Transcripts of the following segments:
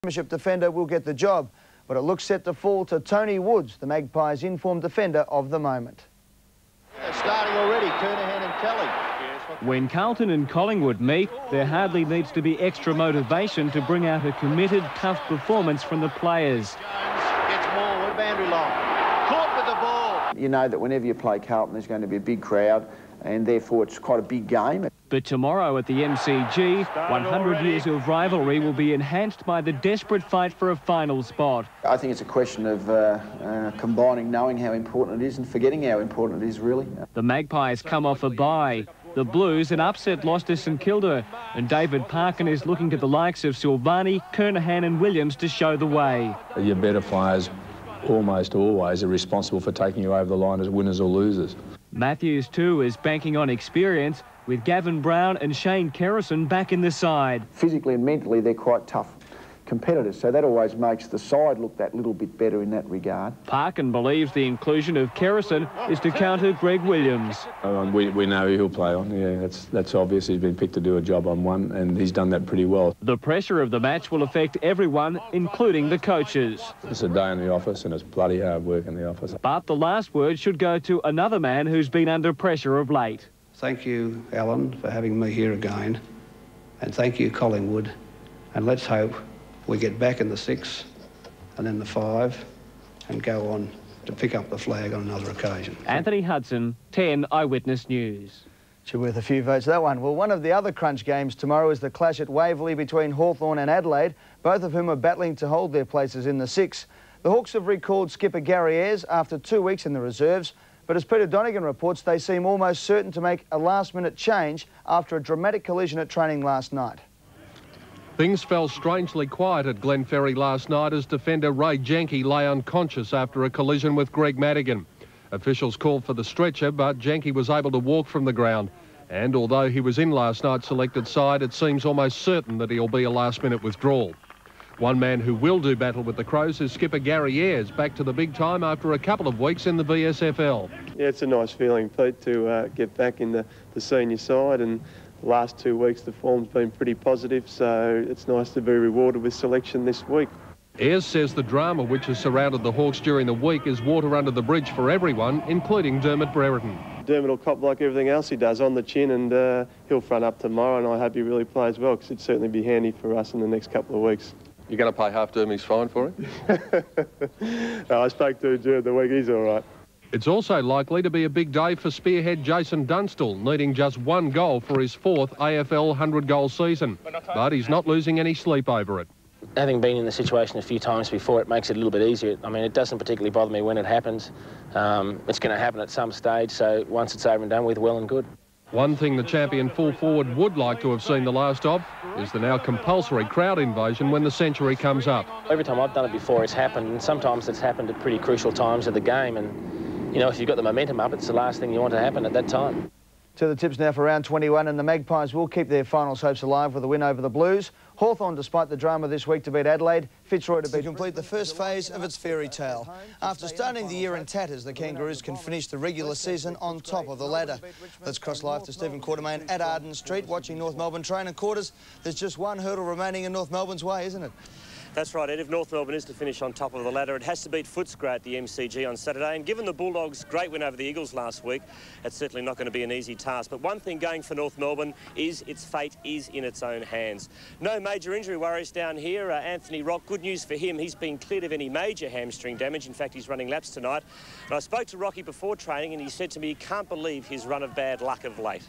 Premiership defender will get the job, but it looks set to fall to Tony Woods, the Magpies' informed defender of the moment. They're starting already, Kernahan and Kelly. When Carlton and Collingwood meet, there hardly needs to be extra motivation to bring out a committed, tough performance from the players. Jones gets more, boundary line. Caught with the ball. You know that whenever you play Carlton, there's going to be a big crowd, and therefore it's quite a big game. But tomorrow at the MCG, 100 years of rivalry will be enhanced by the desperate fight for a final spot. I think it's a question of combining knowing how important it is and forgetting how important it is, really. The Magpies come off a bye. The Blues an upset loss to St Kilda, and David Parkin is looking to the likes of Silvani, Kernahan and Williams to show the way. Your better players almost always are responsible for taking you over the line as winners or losers. Matthews too is banking on experience, with Gavin Brown and Shane Kerrison back in the side. Physically and mentally, they're quite tough competitors, so that always makes the side look that little bit better in that regard. Parkin believes the inclusion of Kerrison is to counter Greg Williams. We know who he'll play on, yeah, that's obvious. He's been picked to do a job on one, and he's done that pretty well. The pressure of the match will affect everyone, including the coaches. It's a day in the office, and it's bloody hard work in the office. But the last word should go to another man who's been under pressure of late. Thank you, Alan, for having me here again, and thank you, Collingwood, and let's hope we get back in the 6 and then the 5 and go on to pick up the flag on another occasion. Anthony Hudson, 10 Eyewitness News. Should worth a few votes, that one. Well, one of the other crunch games tomorrow is the clash at Waverley between Hawthorn and Adelaide, both of whom are battling to hold their places in the 6. The Hawks have recalled skipper Gary Ayres after 2 weeks in the reserves, but as Peter Donegan reports, they seem almost certain to make a last-minute change after a dramatic collision at training last night. Things fell strangely quiet at Glenferrie last night as defender Ray Janke lay unconscious after a collision with Greg Madigan. Officials called for the stretcher, but Janke was able to walk from the ground. And although he was in last night's selected side, it seems almost certain that he'll be a last-minute withdrawal. One man who will do battle with the Crows is skipper Gary Ayres, back to the big time after a couple of weeks in the VSFL. Yeah, it's a nice feeling, Pete, to get back in the senior side, and the last 2 weeks the form's been pretty positive, so it's nice to be rewarded with selection this week. Ayres says the drama which has surrounded the Hawks during the week is water under the bridge for everyone, including Dermott Brereton. Dermott will cop like everything else he does on the chin, and he'll front up tomorrow, and I hope he really plays well, because it'd certainly be handy for us in the next couple of weeks. You're going to pay half Dermot's fine for him? No, I spoke to him during the week, he's all right. It's also likely to be a big day for spearhead Jason Dunstall, needing just 1 goal for his 4th AFL 100-goal season. But he's not losing any sleep over it. Having been in the situation a few times before, it makes it a little bit easier. I mean, it doesn't particularly bother me when it happens. It's going to happen at some stage, so once it's over and done with, well and good. One thing the champion full forward would like to have seen the last of is the now compulsory crowd invasion when the century comes up. Every time I've done it before, it's happened, and sometimes it's happened at pretty crucial times of the game, and you know, if you've got the momentum up, it's the last thing you want to happen at that time. To the tips now for round 21, and the Magpies will keep their finals hopes alive with a win over the Blues. Hawthorn, despite the drama this week, to beat Adelaide. Fitzroy to complete the first phase of its fairy tale. After starting the year in tatters, the Kangaroos can finish the regular season on top of the ladder. Let's cross live to Stephen Quartermain at Arden Street, watching North Melbourne train. And Quarters, there's just one hurdle remaining in North Melbourne's way, isn't it? That's right, Ed. If North Melbourne is to finish on top of the ladder, it has to beat Footscray at the MCG on Saturday. And given the Bulldogs' great win over the Eagles last week, it's certainly not going to be an easy task. But one thing going for North Melbourne is its fate is in its own hands. No major injury worries down here. Anthony Rock, good news for him. He's been cleared of any major hamstring damage. In fact, he's running laps tonight. And I spoke to Rocky before training, and he said to me he can't believe his run of bad luck of late.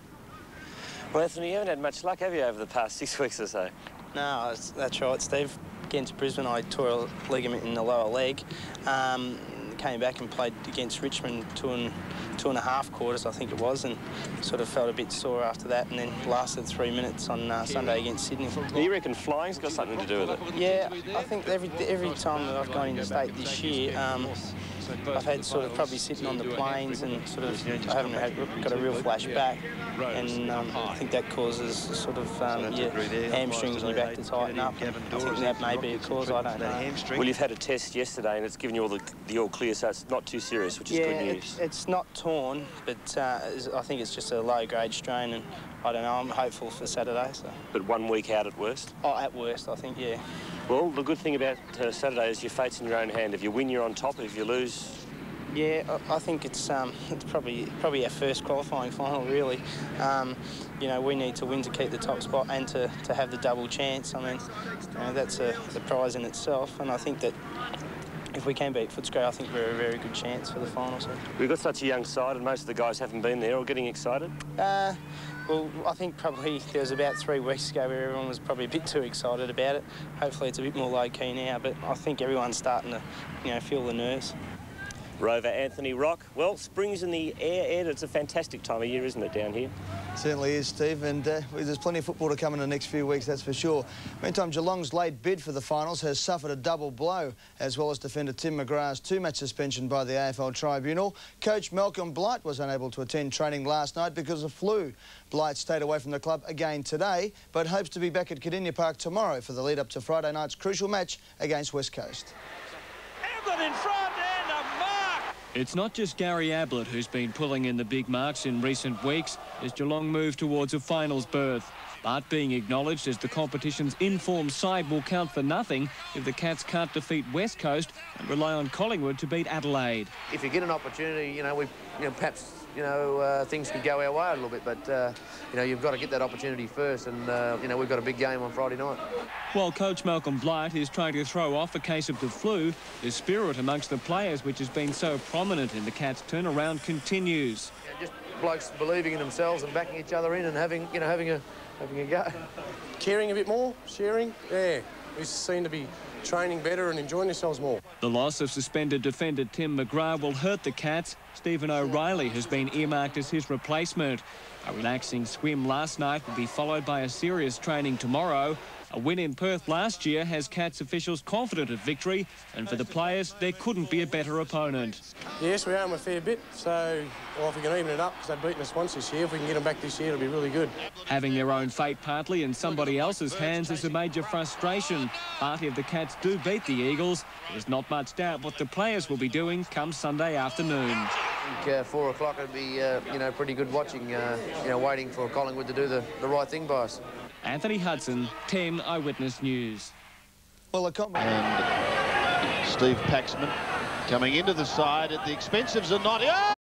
Well, Anthony, you haven't had much luck, have you, over the past 6 weeks or so? No, that's right, Steve. Against Brisbane, I tore a ligament in the lower leg. Came back and played against Richmond two and a half quarters, I think it was, and sort of felt a bit sore after that, and then lasted 3 minutes on Sunday against Sydney. Do you reckon flying's got something to do with it? Yeah, I think every time that I've gone into state this year, I've had sort of probably sitting on the planes and sort of I haven't got a real flash back, and I think that causes sort of your hamstrings and your back to tighten up. I think that may be a cause, I don't know. Well, you've had a test yesterday and it's given you all the all clear, so it's not too serious, which is good news. It's not torn, but I think it's just a low-grade strain, and I don't know, I'm hopeful for Saturday. So. But 1 week out at worst? Oh, at worst, I think, yeah. Well, the good thing about Saturday is your fate's in your own hand. If you win, you're on top. If you lose... Yeah, I think it's probably our first qualifying final, really. You know, we need to win to keep the top spot and to have the double chance. I mean, you know, that's the prize in itself, and I think that if we can beat Footscray, I think we're a very good chance for the final. So. We've got such a young side, and most of the guys haven't been there or getting excited. Well, I think probably there was about 3 weeks ago where everyone was probably a bit too excited about it. Hopefully it's a bit more low-key now, but I think everyone's starting to, you know, feel the nerves. Rover Anthony Rock. Well, spring's in the air, Ed. It's a fantastic time of year, isn't it, down here? Certainly is, Steve, and there's plenty of football to come in the next few weeks, that's for sure. Meantime, Geelong's late bid for the finals has suffered a double blow, as well as defender Tim McGuire's 2-match suspension by the AFL Tribunal. Coach Malcolm Blight was unable to attend training last night because of flu. Blight stayed away from the club again today, but hopes to be back at Cardinia Park tomorrow for the lead-up to Friday night's crucial match against West Coast. Ablett in front and a mark! It's not just Gary Ablett who's been pulling in the big marks in recent weeks as Geelong move towards a finals berth. But being acknowledged as the competition's informed side will count for nothing if the Cats can't defeat West Coast and rely on Collingwood to beat Adelaide. If you get an opportunity, perhaps things could go our way a little bit, but you've got to get that opportunity first, and we've got a big game on Friday night. While Coach Malcolm Blight is trying to throw off a case of the flu, the spirit amongst the players, which has been so prominent in the Cats' turnaround, continues. Just blokes believing in themselves and backing each other in and having a go. Caring a bit more, sharing, yeah. We seem to be training better and enjoying ourselves more. The loss of suspended defender Tim McGuire will hurt the Cats. Stephen O'Reilly has been earmarked as his replacement. A relaxing swim last night will be followed by a serious training tomorrow. A win in Perth last year has Cats officials confident of victory, and for the players, there couldn't be a better opponent. Yes, we are them a fair bit, so if we can even it up, because they've beaten us once this year, if we can get them back this year, it'll be really good. Having their own fate partly in somebody else's hands is a major frustration. But if the Cats do beat the Eagles, there's not much doubt what the players will be doing come Sunday afternoon. I think 4 o'clock would be, pretty good watching, waiting for Collingwood to do the right thing by us. Anthony Hudson, 10 Eyewitness News. Well, and Steve Paxman coming into the side at the expense of Zanotti. Oh!